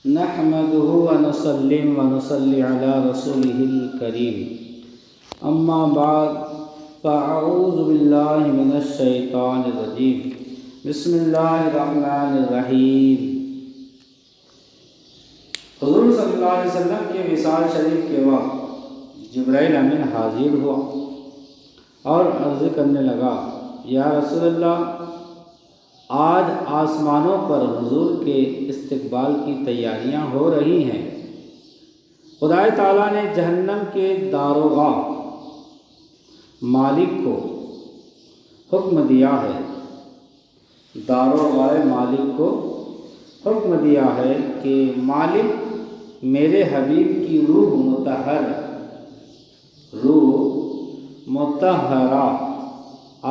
نحمده ونسلم ونصلي على رسوله الكريم اما بعد فاعوذ بالله من الشیطان الرجیم بسم اللہ الرحمن الرحیم۔ حضور صلی اللہ علیہ وسلم کے وصال شریف کے وقت جبرائیل امین حاضر ہوا اور عرض کرنے لگا، یا رسول اللہ، آج آسمانوں پر حضور کے استقبال کی تیاریاں ہو رہی ہیں۔ خدا تعالیٰ نے جہنم کے داروغہ مالک کو حکم دیا ہے، داروغہ مالک کو حکم دیا ہے کہ مالک میرے حبیب کی روح مطہرہ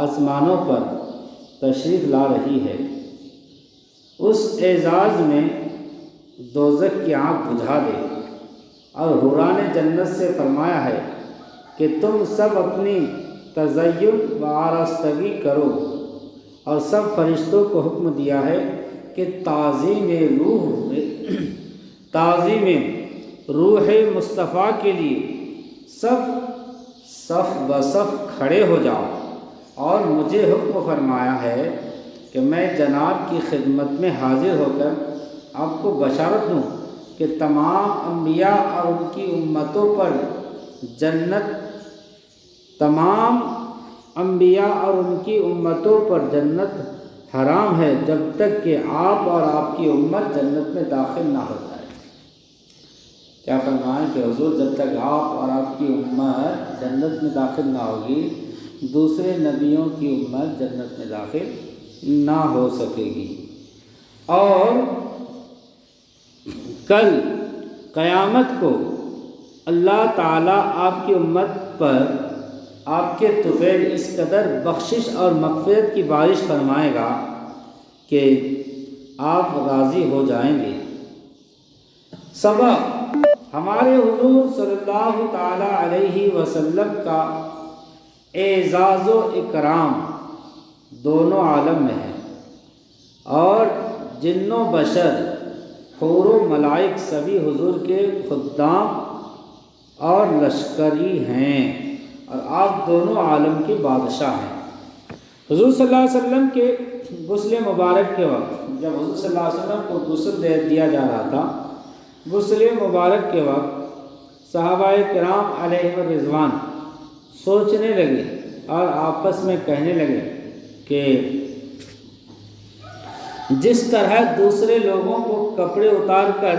آسمانوں پر تشریف لا رہی ہے۔ اس اعزاز میں دوزخ کی آنکھ بجھا دے، اور حوران جنت سے فرمایا ہے کہ تم سب اپنی تزین و آراستگی کرو، اور سب فرشتوں کو حکم دیا ہے کہ تعظیم روح مصطفیٰ کے لیے سب صف بصف کھڑے ہو جاؤ، اور مجھے حکم فرمایا ہے کہ میں جناب کی خدمت میں حاضر ہو کر آپ کو بشارت دوں کہ تمام انبیاء اور ان کی امتوں پر جنت حرام ہے جب تک کہ آپ اور آپ کی امت جنت میں داخل نہ ہو جائے۔ کیا فرمائیں کہ حضور جب تک آپ اور آپ کی امت جنت میں داخل نہ ہوگی، دوسرے نبیوں کی امت جنت میں داخل نہ ہو سکے گی۔ اور کل قیامت کو اللہ تعالیٰ آپ کی امت پر آپ کے طفیل اس قدر بخشش اور مغفرت کی بارش فرمائے گا کہ آپ راضی ہو جائیں گے۔ سبق ہمارے حضور صلی اللہ تعالیٰ علیہ وسلم کا اعزاز و اکرام دونوں عالم میں ہے، اور جن و بشر، حور و ملائک سبھی حضور کے خدام اور لشکری ہیں، اور آپ دونوں عالم کے بادشاہ ہیں۔ حضور صلی اللہ علیہ وسلم کے غسل مبارک کے وقت، جب حضور صلی اللہ علیہ وسلم کو غسل دیا جا رہا تھا، غسل مبارک کے وقت صحابہ کرام علیہ الرضوان سوچنے لگے اور آپس میں کہنے لگے کہ جس طرح دوسرے لوگوں کو کپڑے اتار کر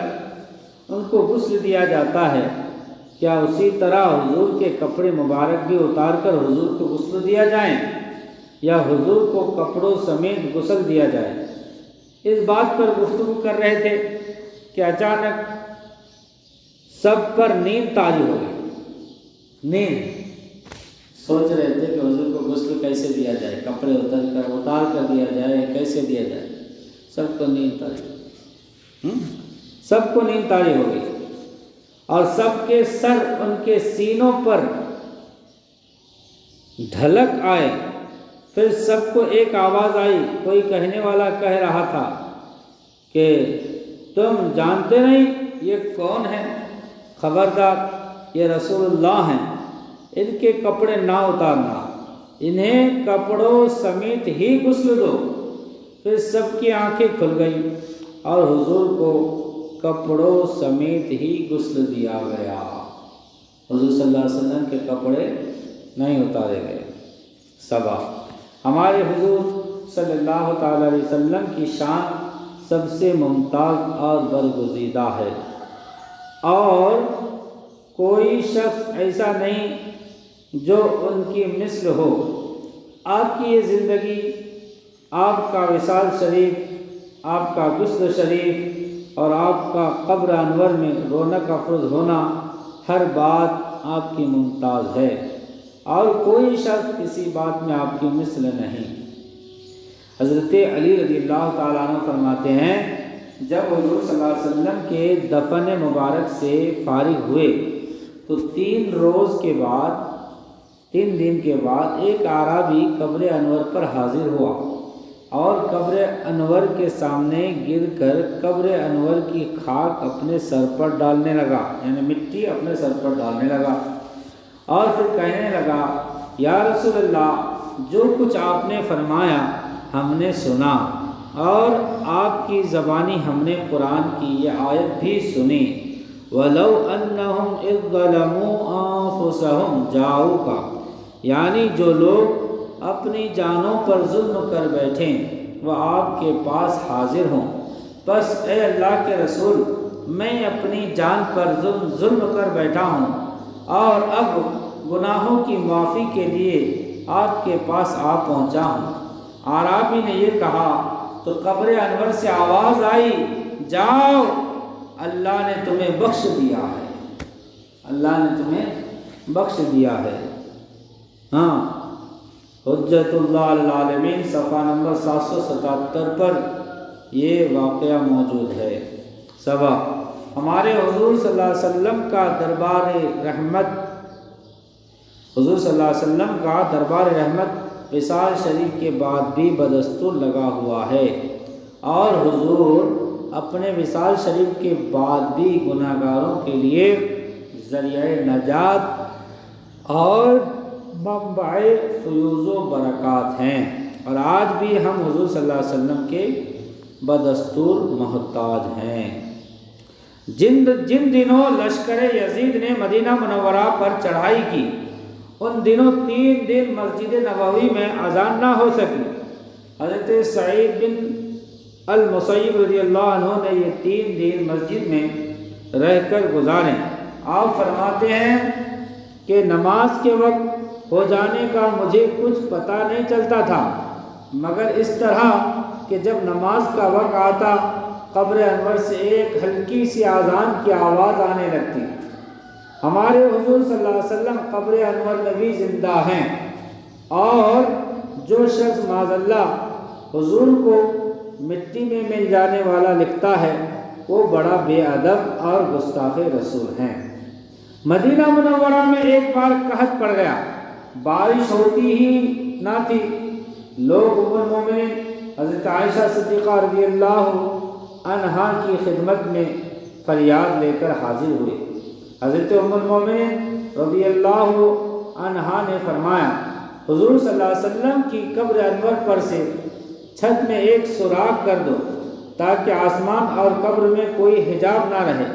ان کو غسل دیا جاتا ہے، کیا اسی طرح حضور کے کپڑے مبارک بھی اتار کر حضور کو غسل دیا جائیں، یا حضور کو کپڑوں سمیت غسل دیا جائے؟ اس بات پر گفتگو کر رہے تھے کہ اچانک سب پر نیند طاری ہو گئی۔ سوچ رہے تھے کہ حضور کو غسل کیسے دیا جائے، کپڑے اتار کر دیا جائے، کیسے دیا جائے؟ سب کو نیند طاری ہو گئی، اور سب کے سر ان کے سینوں پر ڈھلک آئے۔ پھر سب کو ایک آواز آئی، کوئی کہنے والا کہہ رہا تھا کہ تم جانتے نہیں یہ کون ہے؟ خبردار، یہ رسول اللہ ہیں، ان کے کپڑے نہ اتارنا، انہیں کپڑوں سمیت ہی غسل دو۔ پھر سب کی آنکھیں کھل گئیں اور حضور کو کپڑوں سمیت ہی غسل دیا گیا۔ حضور صلی اللہ علیہ وسلم کے کپڑے نہیں اتارے گئے۔ سبق ہمارے حضور صلی اللہ تعالیٰ علیہ وسلم کی شان سب سے ممتاز اور برگزیدہ ہے، اور کوئی شخص ایسا نہیں جو ان کی مثل ہو۔ آپ کی یہ زندگی، آپ کا وصال شریف، آپ کا غسل شریف، اور آپ کا قبر انور میں رونق افروز ہونا، ہر بات آپ کی ممتاز ہے، اور کوئی شخص کسی بات میں آپ کی مثل نہیں۔ حضرت علی رضی اللہ تعالیٰ عنہ فرماتے ہیں، جب حضور صلی اللہ علیہ وسلم کے دفن مبارک سے فارغ ہوئے تو 3 دن کے بعد ایک اعرابی قبر انور پر حاضر ہوا اور قبر انور کے سامنے گر کر قبر انور کی خاک اپنے سر پر ڈالنے لگا، یعنی مٹی اپنے سر پر ڈالنے لگا، اور پھر کہنے لگا یا رسول اللہ جو کچھ آپ نے فرمایا ہم نے سنا، اور آپ کی زبانی ہم نے قرآن کی یہ آیت بھی سنی، وَلَوْ أَنَّهُمْ إِذْ ظَلَمُوا أَنفُسَهُمْ جَاءُوكَ، یعنی جو لوگ اپنی جانوں پر ظلم کر بیٹھیں وہ آپ کے پاس حاضر ہوں، بس اے اللہ کے رسول میں اپنی جان پر ظلم کر بیٹھا ہوں اور اب گناہوں کی معافی کے لیے آپ کے پاس آ پہنچا ہوں۔ اعرابی نے یہ کہا تو قبر انور سے آواز آئی جاؤ اللہ نے تمہیں بخش دیا ہے، اللہ نے تمہیں بخش دیا ہے۔ ہاں، حجت اللہ علی العالمین صفحہ نمبر 777 پر یہ واقعہ موجود ہے۔ سبق، ہمارے حضور صلی اللہ علیہ وسلم کا دربار رحمت، حضور صلی اللہ علیہ وسلم کا دربار رحمت وصال شریف کے بعد بھی بدستور لگا ہوا ہے، اور حضور اپنے وصال شریف کے بعد بھی گناہگاروں کے لیے ذریعہ نجات اور منبع فیوز و برکات ہیں، اور آج بھی ہم حضور صلی اللہ علیہ وسلم کے بدستور محتاج ہیں۔ جن دنوں لشکر یزید نے مدینہ منورہ پر چڑھائی کی ان دنوں 3 دن مسجد نبوی میں اذان نہ ہو سکی۔ حضرت سعید بن المسیب رضی اللہ عنہ نے یہ 3 دن مسجد میں رہ کر گزارے۔ آپ فرماتے ہیں کہ نماز کے وقت ہو جانے کا مجھے کچھ پتہ نہیں چلتا تھا، مگر اس طرح کہ جب نماز کا وقت آتا قبر انور سے ایک ہلکی سی اذان کی آواز آنے لگتی۔ ہمارے حضور صلی اللہ علیہ وسلم قبر انور میں بھی زندہ ہیں، اور جو شخص معاذ اللہ حضور کو مٹی میں مل جانے والا لکھتا ہے وہ بڑا بے ادب اور گستاخ رسول ہیں۔ مدینہ منورہ میں ایک بار قحط پڑ گیا، بارش ہوتی ہی نہ تھی۔ لوگ ام المومنین حضرت عائشہ صدیقہ رضی اللہ عنہا کی خدمت میں فریاد لے کر حاضر ہوئے۔ حضرت ام المومنین رضی اللہ عنہا نے فرمایا حضور صلی اللہ علیہ وسلم کی قبر انور پر سے چھت میں ایک سوراخ کر دو تاکہ آسمان اور قبر میں کوئی حجاب نہ رہے۔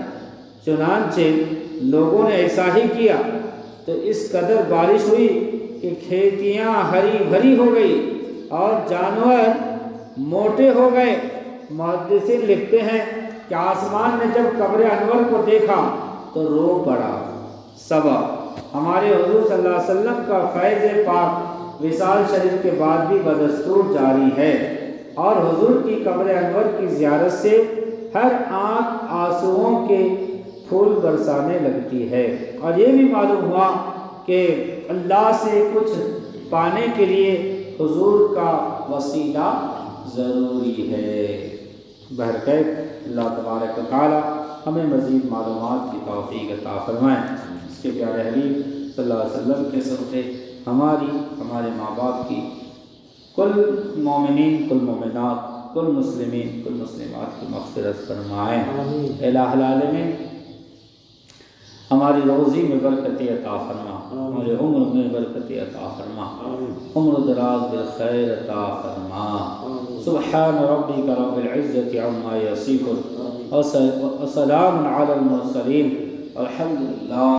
چنانچہ لوگوں نے ایسا ہی کیا تو اس قدر بارش ہوئی کہ کھیتیاں ہری بھری ہو گئی اور جانور موٹے ہو گئے۔ محدثین لکھتے ہیں کہ آسمان نے جب قبر انور کو دیکھا تو رو پڑا۔ سبق، ہمارے حضور صلی اللہ علیہ وسلم کا فیض پاک وصال شریف کے بعد بھی بدستور جاری ہے، اور حضور کی قبر انور کی زیارت سے ہر آنکھ آنسوؤں کے پھول برسانے لگتی ہے۔ اور یہ بھی معلوم ہوا کہ اللہ سے کچھ پانے کے لیے حضور کا وسیلہ ضروری ہے۔ بہرکیف اللہ تبارک و تعالی ہمیں مزید معلومات کی توفیق عطا فرمائیں۔ اس کے پیارے حبیب صلی اللہ علیہ وسلم کے صدقے ہمارے ماں باپ کی، کل مومنین، کل مومنات، کل مسلمین، کل مسلمات کی مغفرت فرمائیں۔ الہ العالمین ہماری روزی میں برکت عطا فرما، ہمارے عمر میں برکت عطا فرما، عمر دراز بالخیر عطا فرما۔ سبحان ربک رب العزت عما یصفون وسلام علی المرسلین، الحمدللہ۔